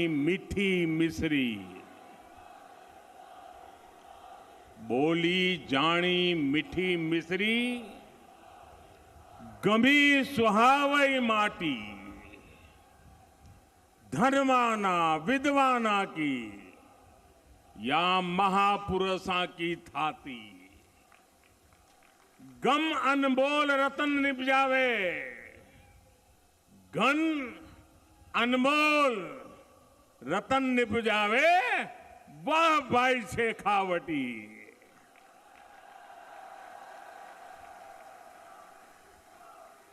मीठी मिश्री बोली जानी मीठी मिश्री गंभीर सुहावई माटी धर्माना विद्वाना की या महापुरुषा की थाती गम अनमोल रतन निपजावे घन अनमोल रतन निपजावे वाह भाई शेखावटी।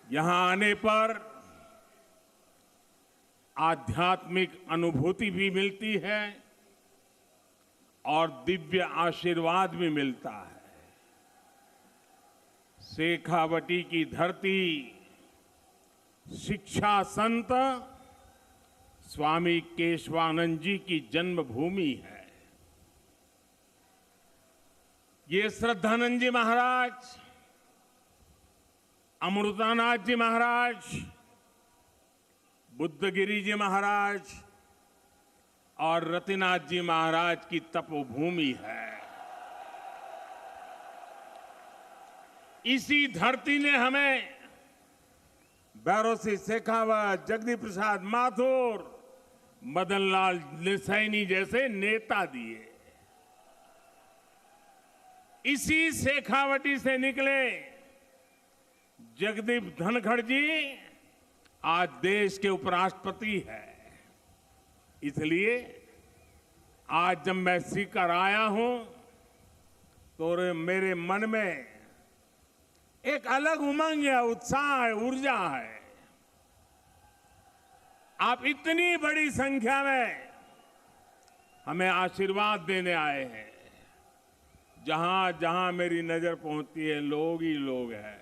यहां आने पर आध्यात्मिक अनुभूति भी मिलती है और दिव्य आशीर्वाद भी मिलता है। शेखावटी की धरती शिक्षा संत स्वामी केशवानंद जी की जन्मभूमि है। ये श्रद्धानंद जी महाराज, अमृतानाथ जी महाराज, बुद्धगिरी जी महाराज और रतिनाथ जी महाराज की तपोभूमि है। इसी धरती ने हमें भैरव सिंह शेखावत, जगदीप प्रसाद माथुर, मदन लाल सैनी जैसे नेता दिए। इसी शेखावटी से निकले जगदीप धनखड़ जी आज देश के उपराष्ट्रपति हैं। इसलिए आज जब मैं सीकर आया हूं तो मेरे मन में एक अलग उमंग है, उत्साह है, ऊर्जा है। आप इतनी बड़ी संख्या में हमें आशीर्वाद देने आए हैं। जहां जहां मेरी नजर पहुंचती है लोग ही लोग हैं।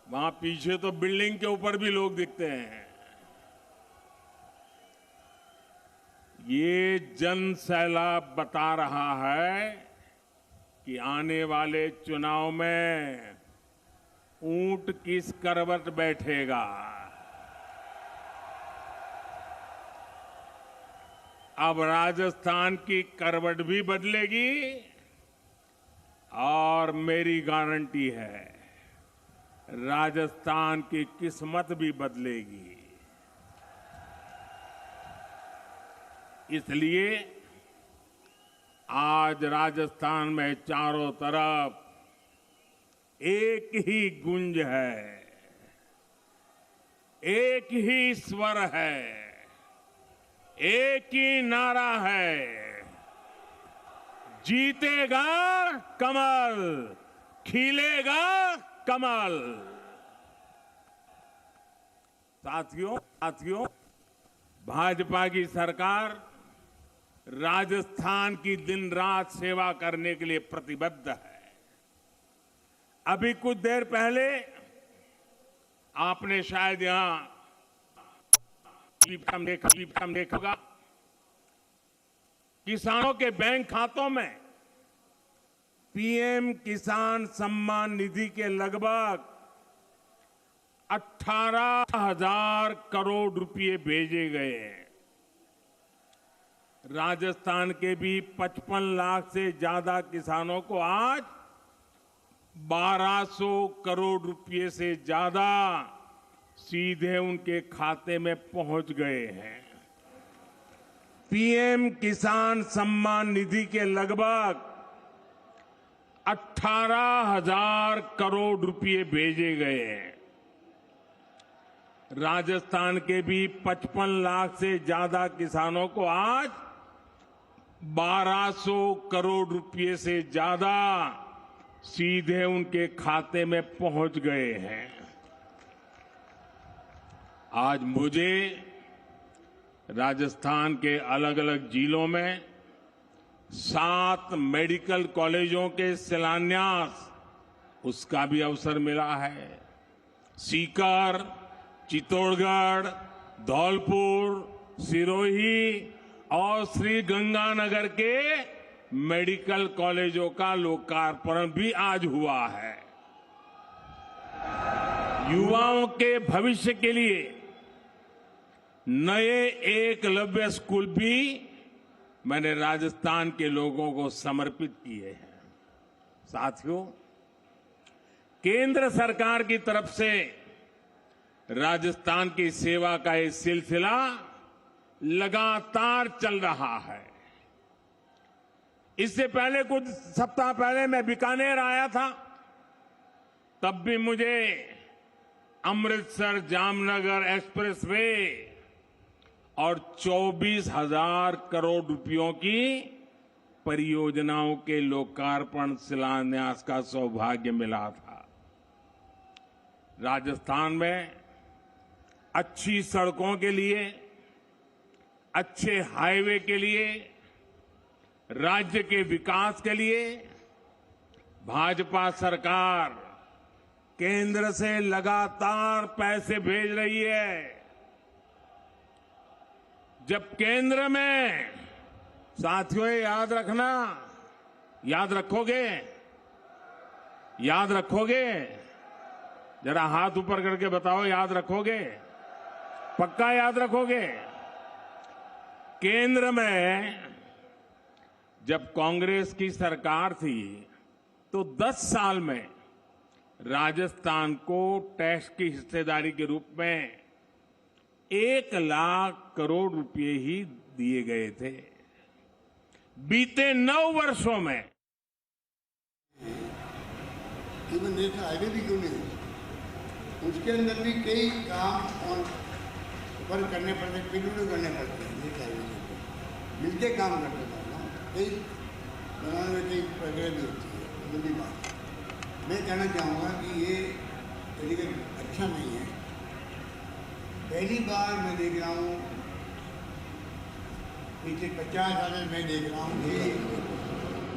वहां पीछे तो बिल्डिंग के ऊपर भी लोग दिखते हैं। ये जन सैलाब बता रहा है कि आने वाले चुनाव में ऊंट किस करवट बैठेगा। अब राजस्थान की करवट भी बदलेगी और मेरी गारंटी है राजस्थान की किस्मत भी बदलेगी। इसलिए आज राजस्थान में चारों तरफ एक ही गूंज है, एक ही स्वर है, एक ही नारा है, जीतेगा कमल, खिलेगा कमल। साथियों, भाजपा की सरकार राजस्थान की दिन रात सेवा करने के लिए प्रतिबद्ध है। अभी कुछ देर पहले आपने शायद यहां देखा होगा, किसानों के बैंक खातों में पीएम किसान सम्मान निधि के लगभग 18,000 करोड़ रुपए भेजे गए हैं। राजस्थान के भी 55 लाख से ज्यादा किसानों को आज 1200 करोड़ रुपए से ज्यादा सीधे उनके खाते में पहुंच गए हैं। पीएम किसान सम्मान निधि के लगभग 18,000 करोड़ रुपए भेजे गए हैं। राजस्थान के भी 55 लाख से ज्यादा किसानों को आज 1200 करोड़ रुपए से ज्यादा सीधे उनके खाते में पहुंच गए हैं। आज मुझे राजस्थान के अलग अलग जिलों में 7 मेडिकल कॉलेजों के शिलान्यास उसका भी अवसर मिला है। सीकर, चित्तौड़गढ़, धौलपुर, सिरोही और श्री गंगानगर के मेडिकल कॉलेजों का लोकार्पण भी आज हुआ है। युवाओं के भविष्य के लिए नए एकलव्य स्कूल भी मैंने राजस्थान के लोगों को समर्पित किए हैं। साथियों, केंद्र सरकार की तरफ से राजस्थान की सेवा का ये सिलसिला लगातार चल रहा है। इससे पहले कुछ सप्ताह पहले मैं बीकानेर आया था, तब भी मुझे अमृतसर जामनगर एक्सप्रेसवे और 24,000 करोड़ रुपयों की परियोजनाओं के लोकार्पण शिलान्यास का सौभाग्य मिला था। राजस्थान में अच्छी सड़कों के लिए, अच्छे हाईवे के लिए, राज्य के विकास के लिए भाजपा सरकार केंद्र से लगातार पैसे भेज रही है। जब केंद्र में, साथियों याद रखना, याद रखोगे? जरा हाथ ऊपर करके बताओ, याद रखोगे? पक्का याद रखोगे? केंद्र में जब कांग्रेस की सरकार थी तो 10 साल में राजस्थान को टैक्स की हिस्सेदारी के रूप में 1 लाख करोड़ रुपए ही दिए गए थे। बीते 9 वर्षों में नेशनल हाईवे भी क्यों नहीं, उसके अंदर भी कई काम और वर्क करने पड़ते, पीडब्ल्यू करने पड़ते हैं। नेशनल हाईवे मिलके काम करते हैं ना, कई बनाने में कई प्रक्रिया भी होती है। बड़ी बात मैं कहना चाहूँगा कि ये तरीका अच्छा नहीं है। पहली बार मैं देख रहा हूँ, पिछले 50 साल में मैं देख रहा हूँ कि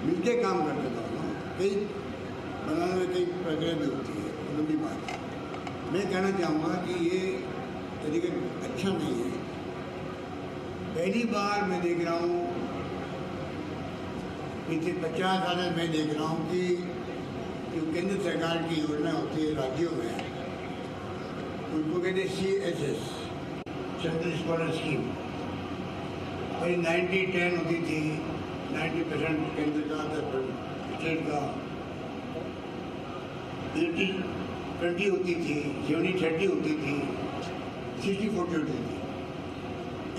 मिलके काम करते थे ना, कई बनाने में कई प्रक्रिया भी होती है। बड़ी बात मैं कहना चाहूँगा कि ये तरीका अच्छा नहीं है। पहली बार मैं देख रहा हूँ, पिछले 50 साल में मैं देख रहा हूँ कि जो केंद्र सरकार की योजना होती है राज्यों में, उनको कहते हैं CSS, सेंट्रल स्कॉलर स्कीम। पहले 90-10 होती थी, 90% केंद्र का, 10% स्टेट का, 80-20 होती थी, 70-30 होती थी, 60-40 होती थी।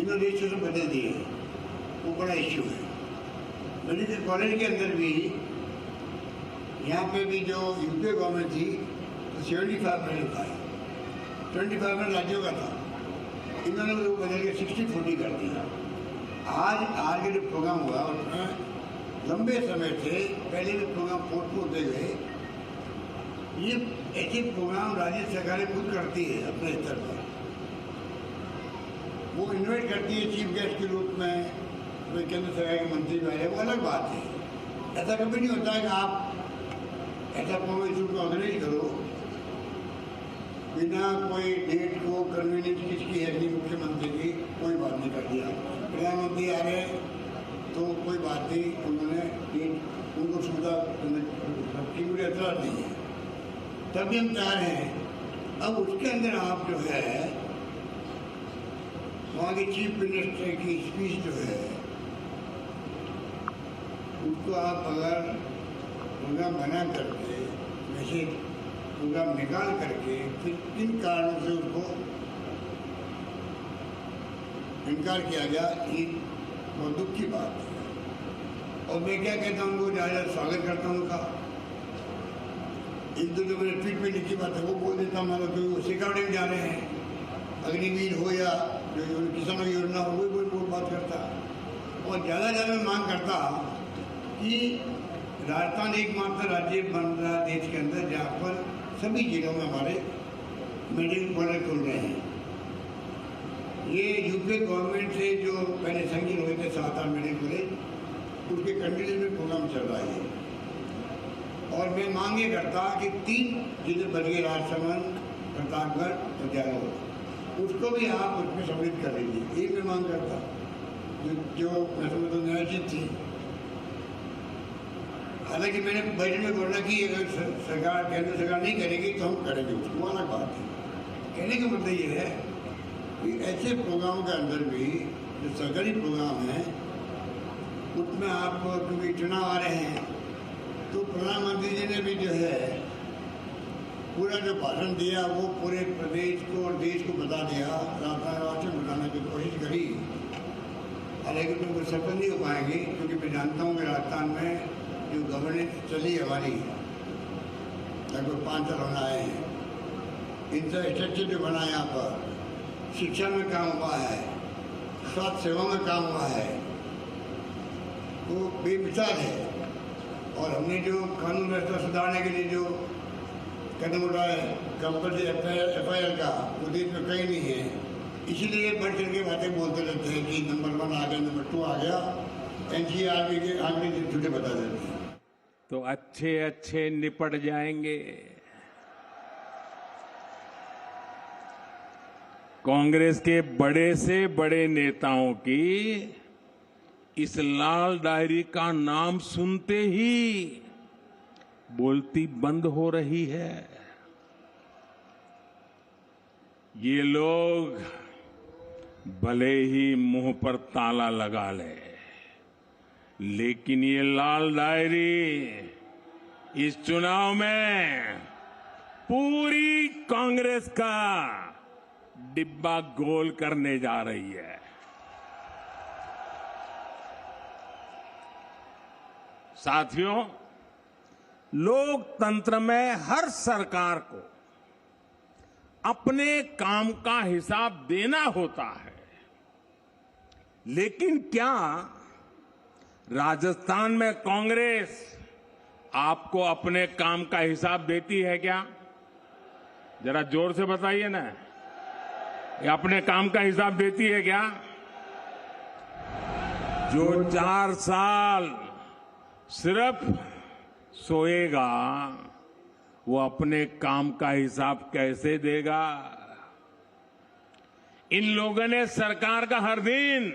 इन्होंने रेशियो से बदल दिए, वो बड़ा इश्यू है। मेडिकल कॉलेज के अंदर भी, यहाँ पे भी जो यूपीए गवर्नमेंट थी तो 75% था, 25% राज्यों का था। इन्होंने वो बदल के 60-40 कर दिया। आज के जो प्रोग्राम हुआ उसमें लंबे समय से पहले जो प्रोग्राम पोस्टपोन होते गए, ये ऐसे प्रोग्राम राज्य सरकारें खुद करती है अपने स्तर पर। वो इन्वाइट करती है चीफ गेस्ट के रूप में, कोई केंद्र सरकार के मंत्री जो है, वो अलग बात है। ऐसा कभी नहीं होता है कि आप ऐसा कोई इशू को ऑर्गेनाइज करो बिना कोई डेट को कन्वीनियंस किसकी है, नहीं मुख्यमंत्री की, कोई बात नहीं कर दिया। प्रधानमंत्री आ रहे तो कोई बात नहीं, उन्होंने डेट उनको सुविधा सबकी पूरी एतराज दी है, तभी हम तैयार हैं। अब उसके अंदर आप जो है वहाँ के चीफ मिनिस्टर की स्पीच जो है उसको आप अगर प्रोग्राम बना करके, वैसे प्रोग्राम निकाल करके, फिर किन कारणों से उसको इनकार किया गया, ये बहुत दुख की बात है। और मैं क्या कहता हूँ, उनको ज़्यादा स्वागत करता हूँ उनका। एक दो जो मैंने ट्वीट में लिखी बात है वो बोल देता हूँ, मतलब कोई सिक्योरिटी में जा रहे हैं, अग्निवीर हो या किसानों की योजना हो, वो बात करता। और ज़्यादा मैं मांग करता कि राजस्थान एकमात्र राज्य बन रहा देश के अंदर जहाँ पर सभी जिलों में हमारे मेडिकल कॉलेज खुल रहे हैं। ये यूपी गवर्नमेंट से जो पहले संगीन हुए थे 7-8 मेडिकल कॉलेज, उसके कंटिन्यू में प्रोग्राम चल रहा है। और मैं मांग ये करता कि 3 जिले बन गए, राजसमंद, प्रतापगढ़ और जालौर, उसको भी आप उसमें सम्मिलित कर लीजिए। एक मैं मांग करता जो मैं समझता न्यायोचित थी। हालांकि मैंने बजट में घोषणा की, अगर सरकार केंद्र सरकार नहीं करेगी तो हम करेंगे, उसको अलग बात है। कहने का मतलब ये है कि ऐसे प्रोग्राम के अंदर भी जो सरकारी प्रोग्राम है उसमें आप क्योंकि चुनाव आ रहे हैं तो प्रधानमंत्री जी ने भी जो है पूरा जो भाषण दिया वो पूरे प्रदेश को और देश को बता दिया, राष्ट्र बताने की कोशिश करी। हालांकि तो वो सफल नहीं हो पाएंगे क्योंकि मैं जानता हूँ कि राजस्थान में जो गवर्नेंस चली हमारी लगभग 5 साल होना आए हैं, इंफ्रास्ट्रक्चर जो बना यहाँ पर, शिक्षा में काम हुआ है, स्वास्थ्य सेवा में काम हुआ है, वो बेमिसाल है। और हमने जो कानून व्यवस्था सुधारने के लिए जो कदम उठाया कंपल्सरी FIR का, वो देश में कहीं नहीं है। इसीलिए बढ़ चढ़ के बातें बोलते रहते हैं कि नंबर 1 आ गया, नंबर 2 आ गया, NCRB के आंकड़े झूठे बता देते हैं। तो अच्छे अच्छे निपट जाएंगे। कांग्रेस के बड़े से बड़े नेताओं की इस लाल डायरी का नाम सुनते ही बोलती बंद हो रही है। ये लोग भले ही मुंह पर ताला लगा ले, लेकिन ये लाल डायरी इस चुनाव में पूरी कांग्रेस का डिब्बा गोल करने जा रही है। साथियों, लोकतंत्र में हर सरकार को अपने काम का हिसाब देना होता है, लेकिन क्या राजस्थान में कांग्रेस आपको अपने काम का हिसाब देती है क्या? जरा जोर से बताइए ना, ये अपने काम का हिसाब देती है क्या? जो 4 साल सिर्फ सोएगा वो अपने काम का हिसाब कैसे देगा? इन लोगों ने सरकार का हर दिन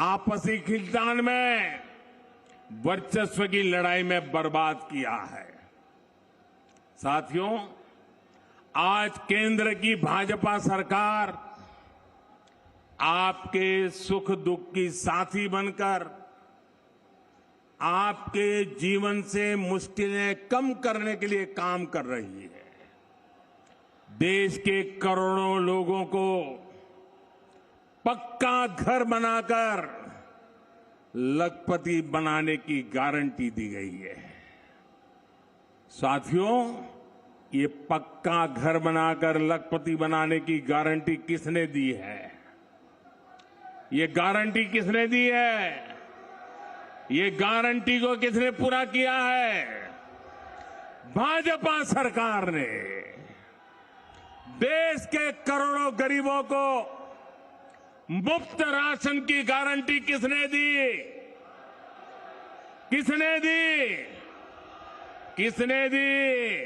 आपसी खींचतान में, वर्चस्व की लड़ाई में बर्बाद किया है। साथियों, आज केंद्र की भाजपा सरकार आपके सुख दुख की साथी बनकर आपके जीवन से मुश्किलें कम करने के लिए काम कर रही है। देश के करोड़ों लोगों को पक्का घर बनाकर लखपति बनाने की गारंटी दी गई है। साथियों, ये पक्का घर बनाकर लखपति बनाने की गारंटी किसने दी है? ये गारंटी किसने दी है? ये गारंटी को किसने पूरा किया है? भाजपा सरकार ने। देश के करोड़ों गरीबों को मुफ्त राशन की गारंटी किसने दी? किसने दी? किसने दी?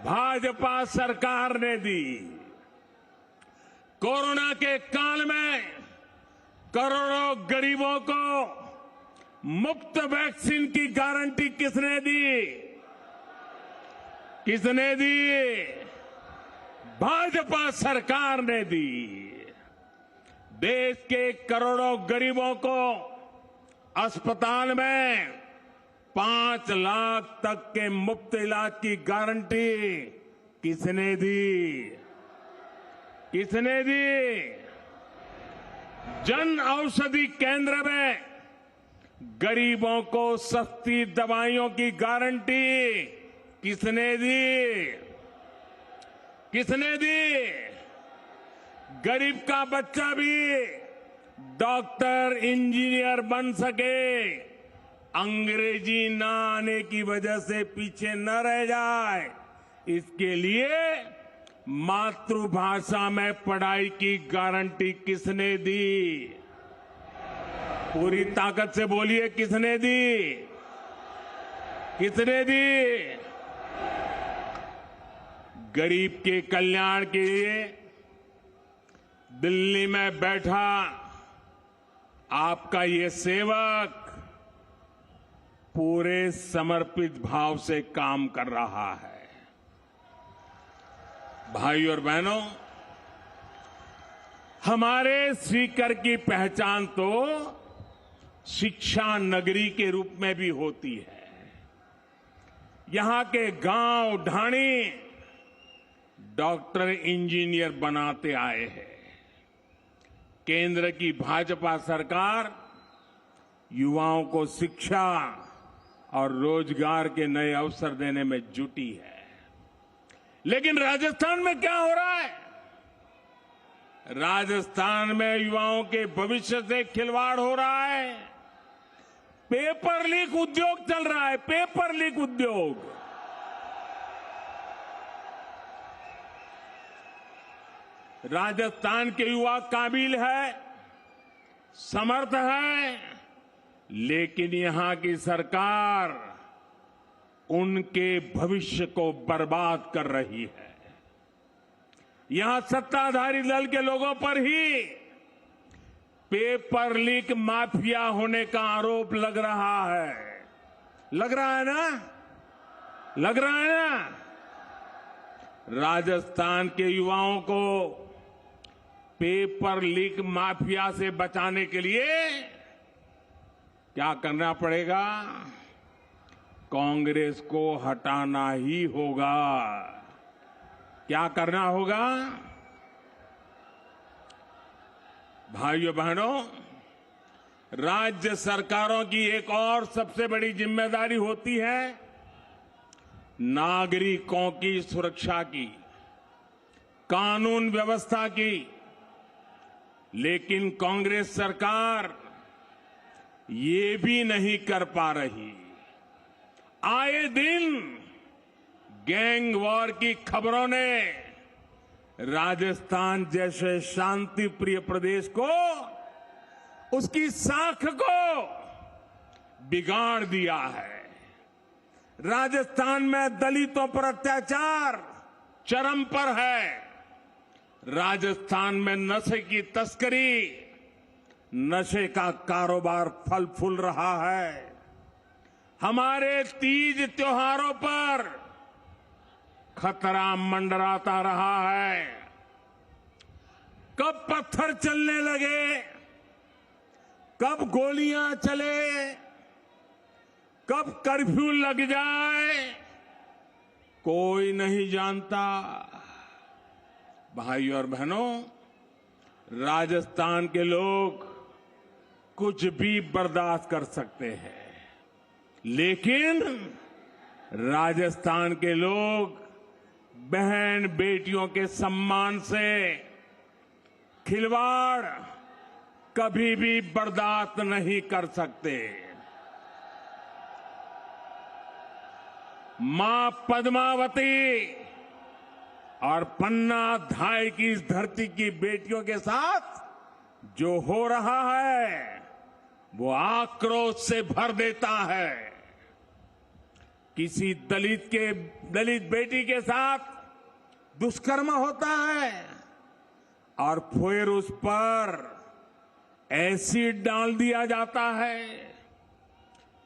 भाजपा सरकार ने दी। कोरोना के काल में करोड़ों गरीबों को मुफ्त वैक्सीन की गारंटी किसने दी? किसने दी? भाजपा सरकार ने दी। देश के करोड़ों गरीबों को अस्पताल में 5 लाख तक के मुफ्त इलाज की गारंटी किसने दी? किसने दी? जन औषधि केंद्र में गरीबों को सस्ती दवाइयों की गारंटी किसने दी? किसने दी? गरीब का बच्चा भी डॉक्टर, इंजीनियर बन सके, अंग्रेजी ना आने की वजह से पीछे न रह जाए, इसके लिए मातृभाषा में पढ़ाई की गारंटी किसने दी? पूरी ताकत से बोलिए, किसने दी? किसने दी? गरीब के कल्याण के लिए दिल्ली में बैठा आपका ये सेवक पूरे समर्पित भाव से काम कर रहा है। भाई और बहनों, हमारे सीकर की पहचान तो शिक्षा नगरी के रूप में भी होती है। यहां के गांव ढाणी डॉक्टर इंजीनियर बनाते आए हैं। केंद्र की भाजपा सरकार युवाओं को शिक्षा और रोजगार के नए अवसर देने में जुटी है। लेकिन राजस्थान में क्या हो रहा है? राजस्थान में युवाओं के भविष्य से खिलवाड़ हो रहा है। पेपर लीक उद्योग चल रहा है, पेपर लीक उद्योग। राजस्थान के युवा काबिल है, समर्थ है, लेकिन यहां की सरकार उनके भविष्य को बर्बाद कर रही है। यहां सत्ताधारी दल के लोगों पर ही पेपर लीक माफिया होने का आरोप लग रहा है। लग रहा है ना? लग रहा है ना? राजस्थान के युवाओं को पेपर लीक माफिया से बचाने के लिए क्या करना पड़ेगा? कांग्रेस को हटाना ही होगा। क्या करना होगा? भाइयों बहनों, राज्य सरकारों की एक और सबसे बड़ी जिम्मेदारी होती है नागरिकों की सुरक्षा की, कानून व्यवस्था की। लेकिन कांग्रेस सरकार ये भी नहीं कर पा रही। आए दिन गैंग वॉर की खबरों ने राजस्थान जैसे शांति प्रिय प्रदेश को, उसकी साख को बिगाड़ दिया है। राजस्थान में दलितों पर अत्याचार चरम पर है। राजस्थान में नशे की तस्करी, नशे का कारोबार फल फूल रहा है। हमारे तीज त्योहारों पर खतरा मंडराता रहा है। कब पत्थर चलने लगे, कब गोलियां चले, कब कर्फ्यू लग जाए, कोई नहीं जानता। भाइयों और बहनों, राजस्थान के लोग कुछ भी बर्दाश्त कर सकते हैं, लेकिन राजस्थान के लोग बहन बेटियों के सम्मान से खिलवाड़ कभी भी बर्दाश्त नहीं कर सकते। मां पद्मावती और पन्ना धाय की इस धरती की बेटियों के साथ जो हो रहा है वो आक्रोश से भर देता है। किसी दलित बेटी के साथ दुष्कर्म होता है और फिर उस पर एसिड डाल दिया जाता है।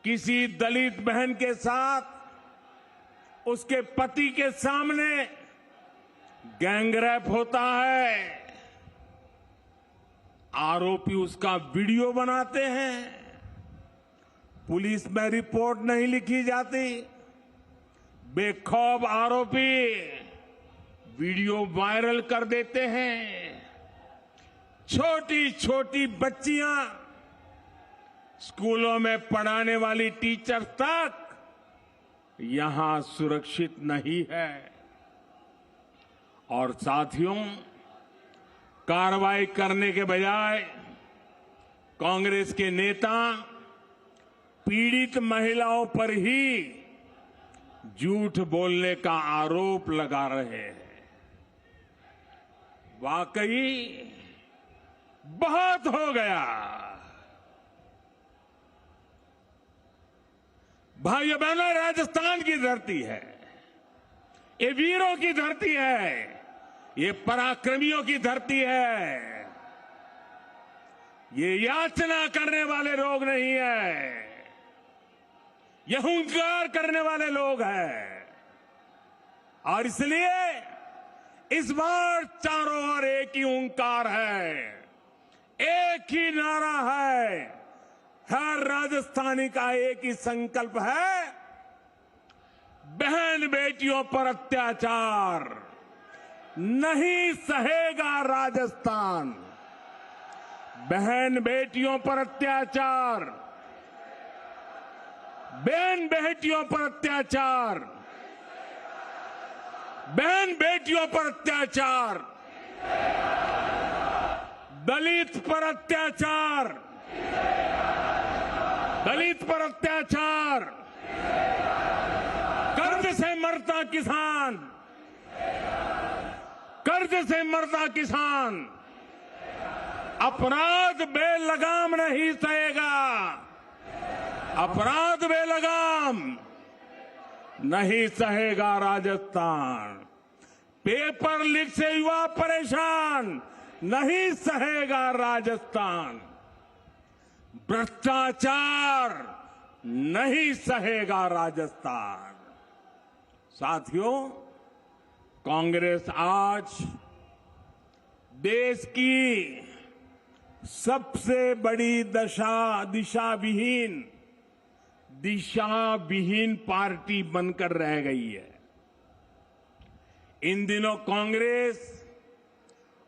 किसी दलित बहन के साथ उसके पति के सामने गैंगरेप होता है, आरोपी उसका वीडियो बनाते हैं, पुलिस में रिपोर्ट नहीं लिखी जाती, बेखौफ आरोपी वीडियो वायरल कर देते हैं। छोटी छोटी बच्चियां, स्कूलों में पढ़ाने वाली टीचर तक यहां सुरक्षित नहीं है। और साथियों, कार्रवाई करने के बजाय कांग्रेस के नेता पीड़ित महिलाओं पर ही झूठ बोलने का आरोप लगा रहे हैं। वाकई बहुत हो गया। भाइयों बहनों, राजस्थान की धरती है, ये वीरों की धरती है, ये पराक्रमियों की धरती है। ये याचना करने वाले लोग नहीं है, ये हुंकार करने वाले लोग हैं। और इसलिए इस बार चारों ओर एक ही ओंकार है, एक ही नारा है, हर राजस्थानी का एक ही संकल्प है, बहन बेटियों पर अत्याचार नहीं सहेगा राजस्थान। बहन बेटियों पर अत्याचार, बहन बेटियों पर अत्याचार, बहन बेटियों पर अत्याचार, दलित पर अत्याचार, दलित पर अत्याचार, कर्ज से मरता किसान, कर्ज से मरता किसान अपराध बेलगाम नहीं सहेगा, अपराध बेलगाम नहीं सहेगा राजस्थान। पेपर लीक से युवा परेशान नहीं सहेगा राजस्थान। भ्रष्टाचार नहीं सहेगा राजस्थान। साथियों, कांग्रेस आज देश की सबसे बड़ी दिशाविहीन पार्टी बनकर रह गई है। इन दिनों कांग्रेस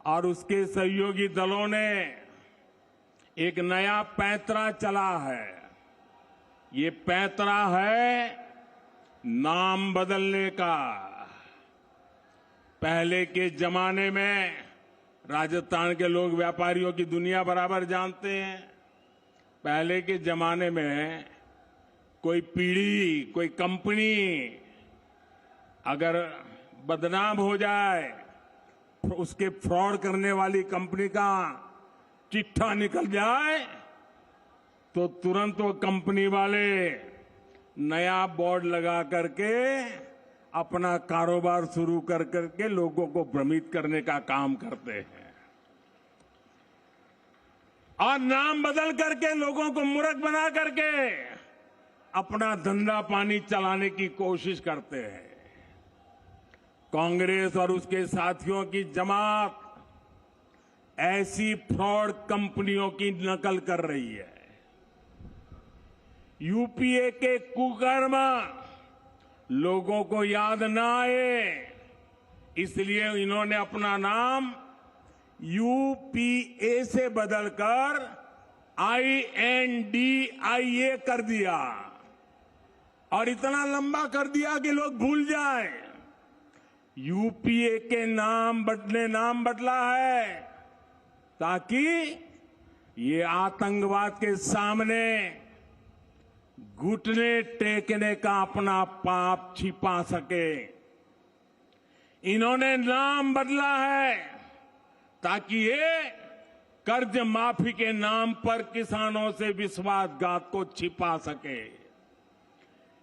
और उसके सहयोगी दलों ने एक नया पैंतरा चला है। ये पैंतरा है नाम बदलने का। पहले के जमाने में राजस्थान के लोग व्यापारियों की दुनिया बराबर जानते हैं। पहले के जमाने में कोई पीढ़ी, कोई कंपनी अगर बदनाम हो जाए, उसके फ्रॉड करने वाली कंपनी का चिट्ठा निकल जाए, तो तुरंत वो कंपनी वाले नया बोर्ड लगा करके अपना कारोबार शुरू कर करके लोगों को भ्रमित करने का काम करते हैं और नाम बदल करके लोगों को मूर्ख बना करके अपना धंधा पानी चलाने की कोशिश करते हैं। कांग्रेस और उसके साथियों की जमात ऐसी फ्रॉड कंपनियों की नकल कर रही है। यूपीए के कुकर्म लोगों को याद ना आए, इसलिए इन्होंने अपना नाम यूपीए से बदलकर INDIA कर दिया और इतना लंबा कर दिया कि लोग भूल जाएं। यूपीए के नाम बदला है ताकि ये आतंकवाद के सामने घुटने टेकने का अपना पाप छिपा सके। इन्होंने नाम बदला है ताकि ये कर्ज माफी के नाम पर किसानों से विश्वासघात को छिपा सके।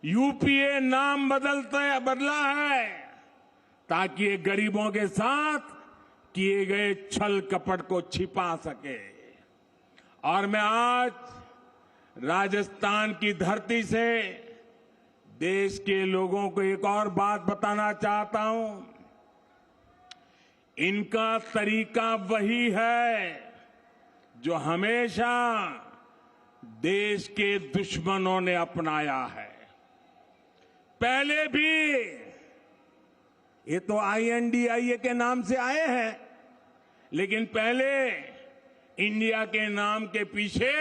यूपीए नाम बदला है ताकि ये गरीबों के साथ किए गए छल कपट को छिपा सके। और मैं आज राजस्थान की धरती से देश के लोगों को एक और बात बताना चाहता हूं। इनका तरीका वही है जो हमेशा देश के दुश्मनों ने अपनाया है। पहले भी ये तो INDIA के नाम से आए हैं, लेकिन पहले इंडिया के नाम के पीछे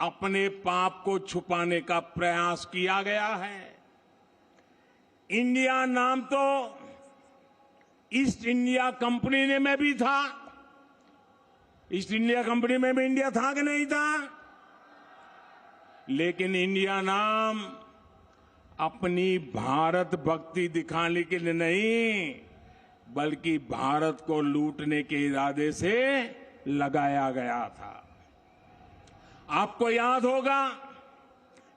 अपने पाप को छुपाने का प्रयास किया गया है। इंडिया नाम तो ईस्ट इंडिया कंपनी में भी था। ईस्ट इंडिया कंपनी में भी इंडिया था कि नहीं था? लेकिन इंडिया नाम अपनी भारत भक्ति दिखाने के लिए नहीं, बल्कि भारत को लूटने के इरादे से लगाया गया था। आपको याद होगा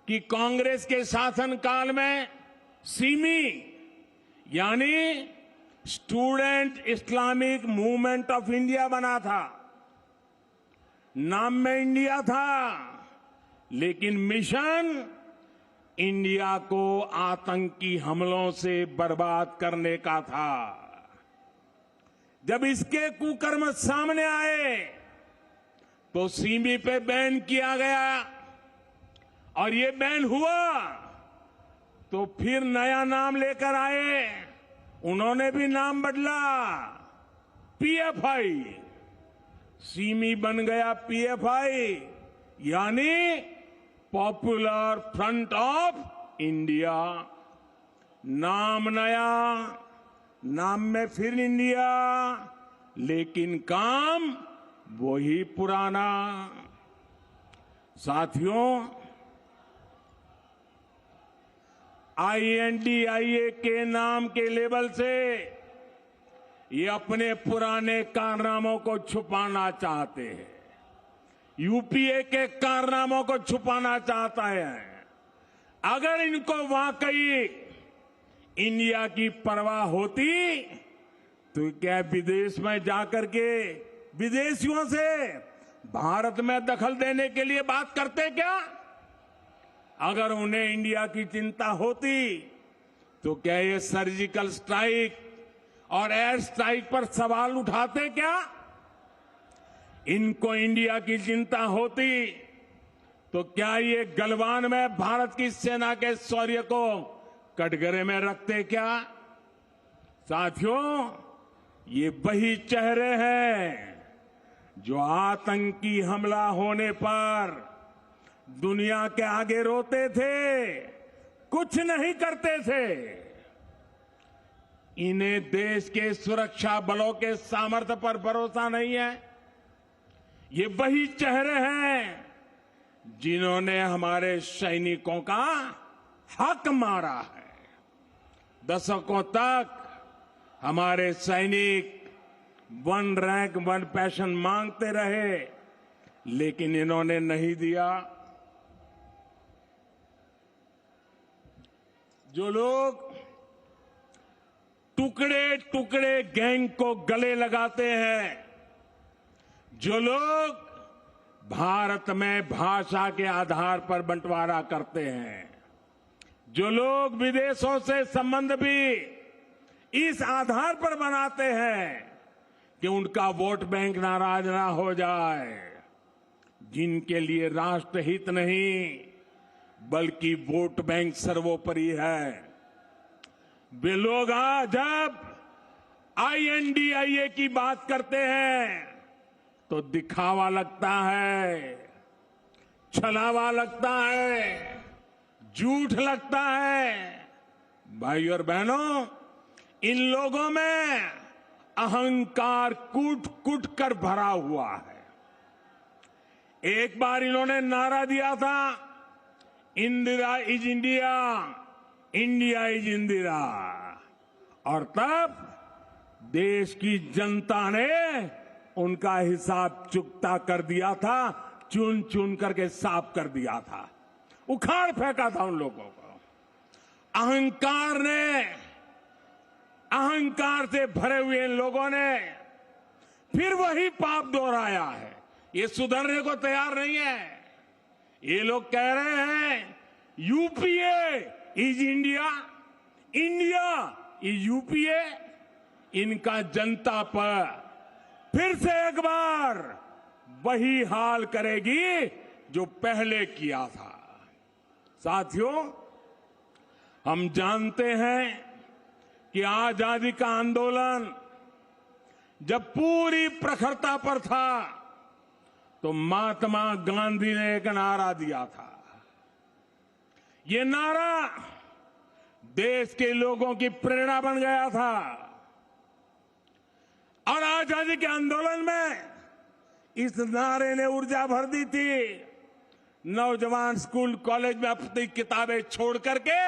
कि कांग्रेस के शासनकाल में सिमी यानी student Islamic movement of India बना था। नाम में इंडिया था, लेकिन मिशन इंडिया को आतंकी हमलों से बर्बाद करने का था। जब इसके कुकर्म सामने आए तो सीमी पे बैन किया गया और ये बैन हुआ तो फिर नया नाम लेकर आए, उन्होंने भी नाम बदला, पीएफआई। सीमी बन गया पीएफआई, यानी पॉपुलर फ्रंट ऑफ इंडिया। नाम नया, नाम में फिर इंडिया, लेकिन काम वही पुराना। साथियों, INDIA के नाम के लेबल से ये अपने पुराने कारनामों को छुपाना चाहते हैं, यूपीए के कारनामों को छुपाना चाहता है। अगर इनको वाकई इंडिया की परवाह होती तो क्या विदेश में जाकर के विदेशियों से भारत में दखल देने के लिए बात करते क्या? अगर उन्हें इंडिया की चिंता होती तो क्या ये सर्जिकल स्ट्राइक और एयर स्ट्राइक पर सवाल उठाते क्या? इनको इंडिया की चिंता होती तो क्या ये गलवान में भारत की सेना के शौर्य को कटघरे में रखते क्या? साथियों, ये वही चेहरे हैं जो आतंकी हमला होने पर दुनिया के आगे रोते थे, कुछ नहीं करते थे। इन्हें देश के सुरक्षा बलों के सामर्थ्य पर भरोसा नहीं है। ये वही चेहरे हैं जिन्होंने हमारे सैनिकों का हक मारा है। दशकों तक हमारे सैनिक 1 रैंक 1 पेंशन मांगते रहे, लेकिन इन्होंने नहीं दिया। जो लोग टुकड़े टुकड़े गैंग को गले लगाते हैं, जो लोग भारत में भाषा के आधार पर बंटवारा करते हैं, जो लोग विदेशों से संबंध भी इस आधार पर बनाते हैं कि उनका वोट बैंक नाराज ना हो जाए, जिनके लिए राष्ट्रहित नहीं बल्कि वोट बैंक सर्वोपरि है, वे लोग आज जब INDIA की बात करते हैं तो दिखावा लगता है, छलावा लगता है, झूठ लगता है। भाई और बहनों, इन लोगों में अहंकार कूट कूट कर भरा हुआ है। एक बार इन्होंने नारा दिया था, Indira is India, India is Indira, और तब देश की जनता ने उनका हिसाब चुकता कर दिया था, चुन चुन करके साफ कर दिया था, उखाड़ फेंका था उन लोगों को। अहंकार से भरे हुए इन लोगों ने फिर वही पाप दोहराया है। ये सुधरने को तैयार नहीं है। ये लोग कह रहे हैं UPA is India, India is UPA. इनका जनता पर फिर से एक बार वही हाल करेगी जो पहले किया था। साथियों, हम जानते हैं कि आजादी का आंदोलन जब पूरी प्रखरता पर था तो महात्मा गांधी ने एक नारा दिया था। ये नारा देश के लोगों की प्रेरणा बन गया था और आजादी के आंदोलन में इस नारे ने ऊर्जा भर दी थी। नौजवान स्कूल कॉलेज में अपनी किताबें छोड़ करके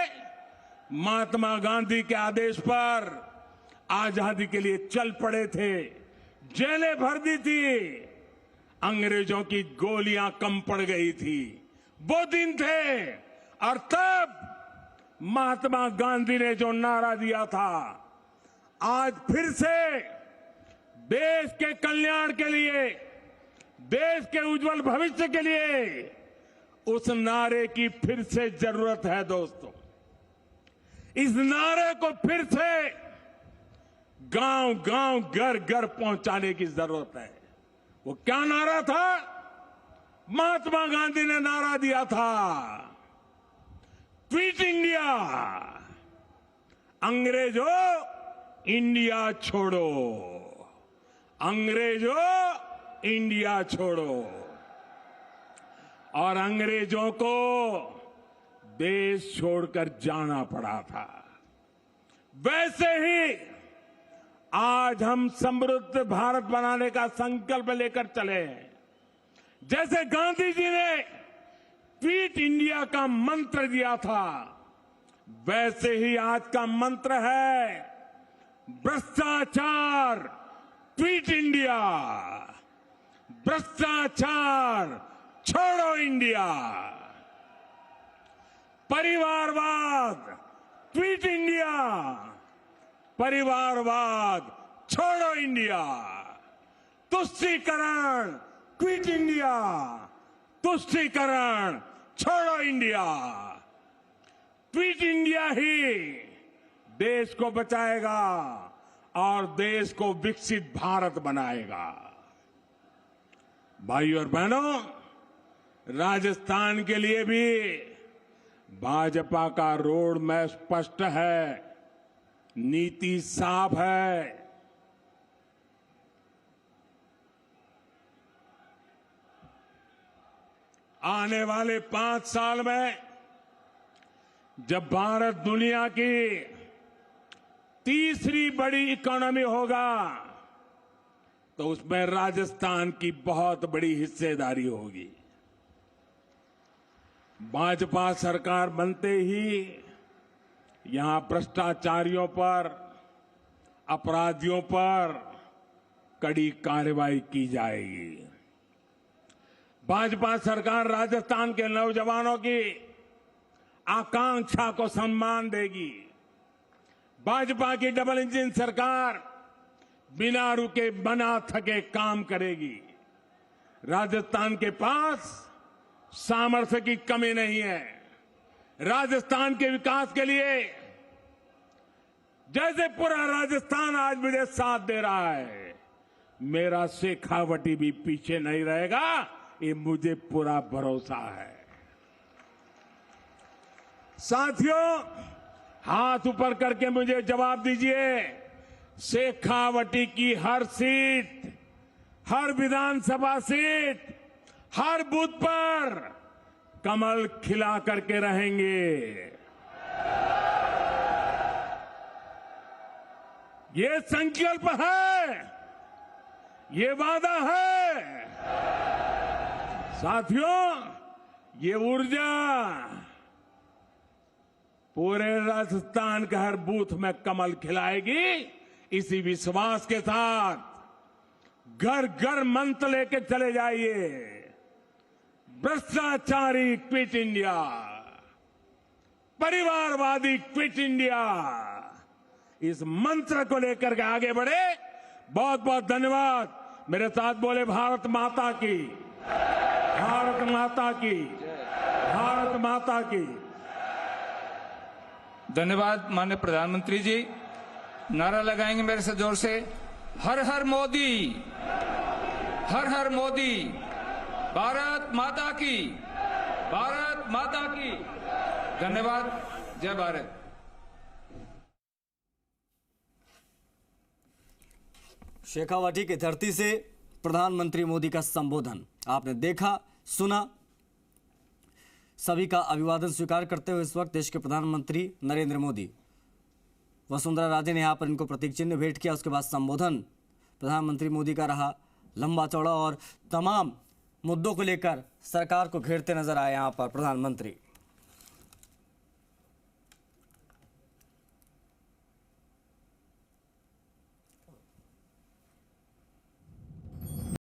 महात्मा गांधी के आदेश पर आजादी के लिए चल पड़े थे, जेलें भर दी थी, अंग्रेजों की गोलियां कम पड़ गई थी। वो दिन थे और तब महात्मा गांधी ने जो नारा दिया था, आज फिर से देश के कल्याण के लिए, देश के उज्जवल भविष्य के लिए उस नारे की फिर से जरूरत है। दोस्तों, इस नारे को फिर से गांव गांव घर घर पहुंचाने की जरूरत है। वो क्या नारा था? महात्मा गांधी ने नारा दिया था, क्विट इंडिया, अंग्रेजों इंडिया छोड़ो, अंग्रेजों इंडिया छोड़ो। और अंग्रेजों को देश छोड़कर जाना पड़ा था। वैसे ही आज हम समृद्ध भारत बनाने का संकल्प लेकर चले हैं। जैसे गांधी जी ने क्विट इंडिया का मंत्र दिया था, वैसे ही आज का मंत्र है भ्रष्टाचार क्विट इंडिया, भ्रष्टाचार छोड़ो इंडिया, परिवारवाद क्विट इंडिया, परिवारवाद छोड़ो इंडिया, तुष्टीकरण क्विट इंडिया, तुष्टीकरण छोड़ो इंडिया। क्विट इंडिया ही देश को बचाएगा और देश को विकसित भारत बनाएगा। भाइयों और बहनों, राजस्थान के लिए भी भाजपा का रोड मैप स्पष्ट है, नीति साफ है। आने वाले 5 साल में जब भारत दुनिया की तीसरी बड़ी इकोनॉमी होगा, तो उसमें राजस्थान की बहुत बड़ी हिस्सेदारी होगी। भाजपा सरकार बनते ही यहां भ्रष्टाचारियों पर, अपराधियों पर कड़ी कार्रवाई की जाएगी। भाजपा सरकार राजस्थान के नौजवानों की आकांक्षा को सम्मान देगी। भाजपा की डबल इंजन सरकार बिना रुके बिना थके काम करेगी। राजस्थान के पास सामर्थ्य की कमी नहीं है। राजस्थान के विकास के लिए जैसे पूरा राजस्थान आज मुझे साथ दे रहा है, मेरा शेखावटी भी पीछे नहीं रहेगा, ये मुझे पूरा भरोसा है। साथियों, हाथ ऊपर करके मुझे जवाब दीजिए, शेखावटी की हर सीट, हर विधानसभा सीट, हर बूथ पर कमल खिला करके रहेंगे। ये संकल्प है, ये वादा है। साथियों, ये ऊर्जा पूरे राजस्थान के हर बूथ में कमल खिलाएगी। इसी विश्वास के साथ घर घर मंत्र लेके चले जाइए, भ्रष्टाचारी क्विट इंडिया, परिवारवादी क्विट इंडिया। इस मंत्र को लेकर के आगे बढ़े। बहुत बहुत धन्यवाद। मेरे साथ बोले भारत माता की, भारत माता की, भारत माता की। धन्यवाद माननीय प्रधानमंत्री जी। नारा लगाएंगे मेरे से जोर से, हर हर मोदी, हर हर मोदी, भारत माता की, भारत माता की। धन्यवाद। जय भारत। शेखावाटी की धरती से प्रधानमंत्री मोदी का संबोधन आपने देखा, सुना। सभी का अभिवादन स्वीकार करते हुए इस वक्त देश के प्रधानमंत्री नरेंद्र मोदी, वसुंधरा राजे ने यहाँ पर इनको प्रतीक चिन्ह भेंट किया। उसके बाद संबोधन प्रधानमंत्री मोदी का रहा लंबा चौड़ा और तमाम मुद्दों को लेकर सरकार को घेरते नजर आए यहाँ पर प्रधानमंत्री।